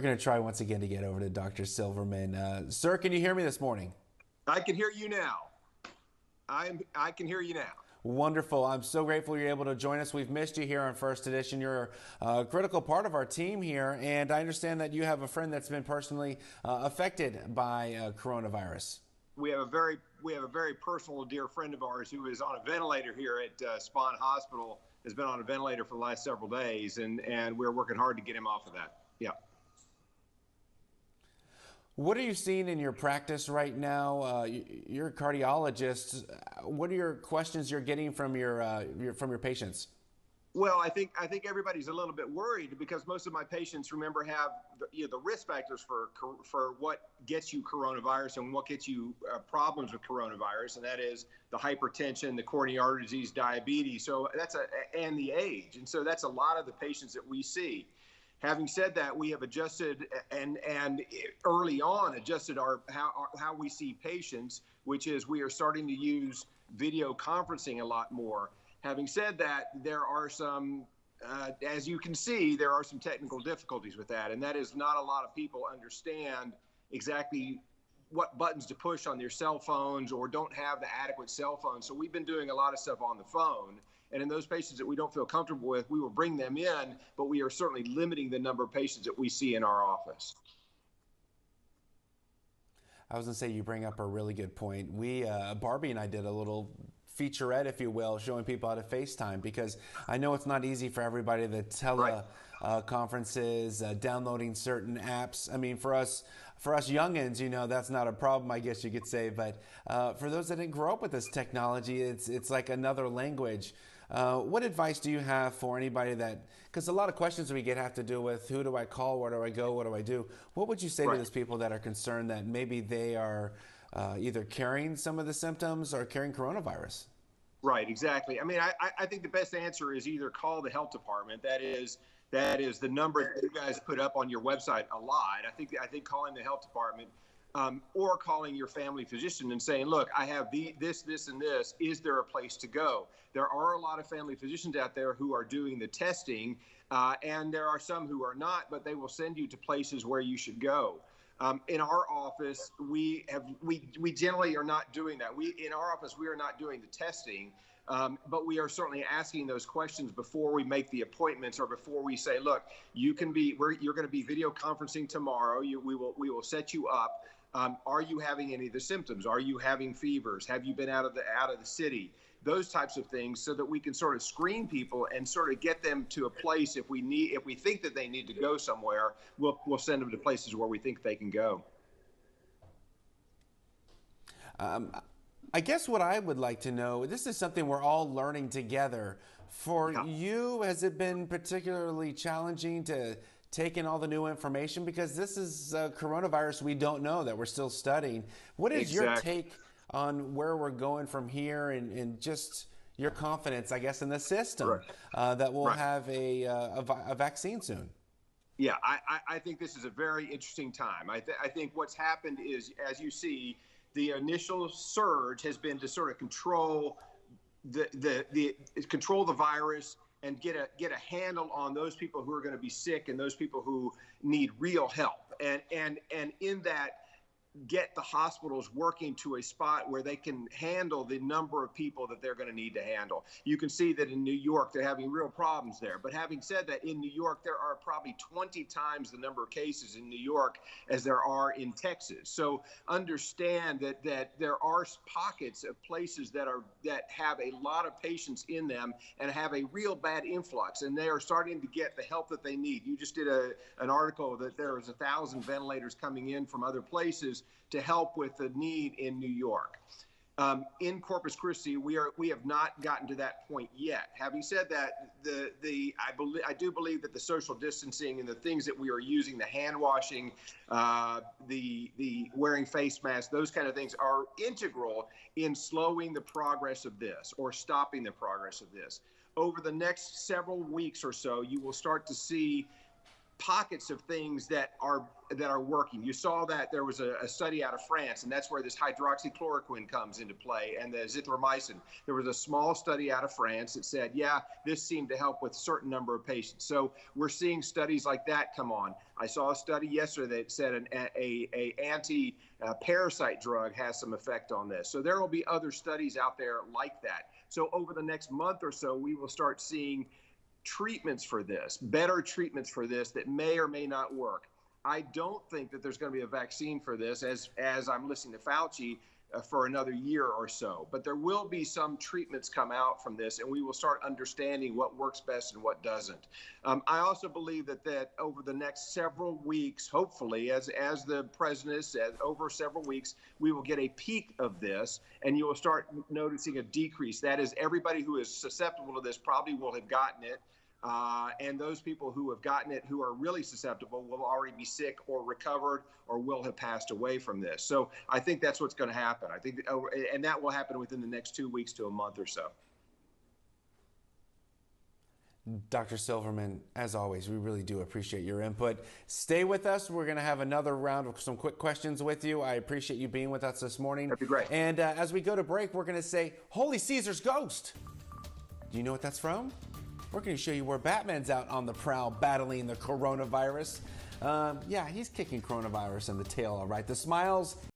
We're going to try once again to get over to Dr. Silverman. Sir, can you hear me this morning? I can hear you now. I can hear you now. Wonderful. I'm so grateful you're able to join us. We've missed you here on First Edition. You're a critical part of our team here, and I understand that you have a friend that's been personally affected by coronavirus. We have a very personal dear friend of ours who is on a ventilator here at Spahn Hospital. Has been on a ventilator for the last several days, and we're working hard to get him off of that. Yeah. What are you seeing in your practice right now? You're a cardiologist. What are your questions you're getting from your patients? Well, I think everybody's a little bit worried because most of my patients, remember, have the risk factors for what gets you coronavirus and what gets you problems with coronavirus, and that is the hypertension, the coronary artery disease, diabetes. So and the age, and so that's a lot of the patients that we see. Having said that, we have adjusted and early on adjusted how we see patients, which is we are starting to use video conferencing a lot more. Having said that, there are some, as you can see, there are some technical difficulties with that, and that is not a lot of people understand exactly what buttons to push on their cell phones or don't have the adequate cell phones. So we've been doing a lot of stuff on the phone. And in those patients that we don't feel comfortable with, we will bring them in, but we are certainly limiting the number of patients that we see in our office. I was going to say, you bring up a really good point. Barbie and I did a little featurette, if you will, showing people how to FaceTime, because I know it's not easy for everybody to conferences, downloading certain apps. I mean, for us youngins, that's not a problem, I guess you could say. But for those that didn't grow up with this technology, it's like another language. What advice do you have for anybody because a lot of questions we get have to do with who do I call, where do I go, what do I do? What would you say to those people that are concerned that maybe they are either carrying some of the symptoms or carrying coronavirus? Right, exactly. I mean, I think the best answer is either call the health department. That is the number that you guys put up on your website a lot. I think calling the health department or calling your family physician and saying, look, I have this, and this. Is there a place to go? There are a lot of family physicians out there who are doing the testing, and there are some who are not, but they will send you to places where you should go. In our office, we generally are not doing that. In our office, we are not doing the testing, but we are certainly asking those questions before we make the appointments or before we say, look, you're going to be video conferencing tomorrow. We will set you up. Are you having any of the symptoms? Are you having fevers? Have you been out of the city? Those types of things, so that we can sort of screen people and sort of get them to a place. If we think that they need to go somewhere, we'll send them to places where we think they can go. I guess what I would like to know, this is something we're all learning together. For you, has it been particularly challenging to take in all the new information? Because this is coronavirus we don't know, that we're still studying. What is your take on where we're going from here, and just your confidence, I guess, in the system that we'll have a vaccine soon? Yeah, I think this is a very interesting time. I think what's happened is, as you see, the initial surge has been to sort of control the virus and get a handle on those people who are going to be sick and those people who need real help. And in that, get the hospitals working to a spot where they can handle the number of people that they're going to need to handle. You can see that in New York, they're having real problems there. But having said that, in New York, there are probably 20 times the number of cases in New York as there are in Texas. So understand that there are pockets of places that have a lot of patients in them and have a real bad influx, and they are starting to get the help that they need. You just did an article that there was 1,000 ventilators coming in from other places to help with the need in New York. In Corpus Christi, we have not gotten to that point yet. Having said that, I do believe that the social distancing and the things that we are using, the hand washing, the wearing face masks, those kind of things are integral in slowing the progress of this or stopping the progress of this. Over the next several weeks or so, you will start to see pockets of things that are working. You saw that there was a study out of France, and that's where this hydroxychloroquine comes into play, and the azithromycin. There was a small study out of France that said, yeah, this seemed to help with a certain number of patients. So we're seeing studies like that come on. I saw a study yesterday that said a anti-parasite drug has some effect on this. So there will be other studies out there like that. So over the next month or so, we will start seeing treatments for this, better treatments for this that may or may not work. I don't think that there's going to be a vaccine for this, as I'm listening to Fauci, for another year or so. But there will be some treatments come out from this, and we will start understanding what works best and what doesn't. I also believe that over the next several weeks, hopefully, as the president said, over several weeks, we will get a peak of this, and you will start noticing a decrease. That is, everybody who is susceptible to this probably will have gotten it. And those people who have gotten it, who are really susceptible, will already be sick or recovered or will have passed away from this. So I think that's what's going to happen. I think, and that will happen within the next 2 weeks to a month or so. Dr. Silverman, as always, we really do appreciate your input. Stay with us. We're going to have another round of some quick questions with you. I appreciate you being with us this morning. That'd be great. And as we go to break, we're going to say, Holy Caesar's Ghost. Do you know what that's from? We're going to show you where Batman's out on the prowl battling the coronavirus. Yeah, he's kicking coronavirus in the tail, all right. The smiles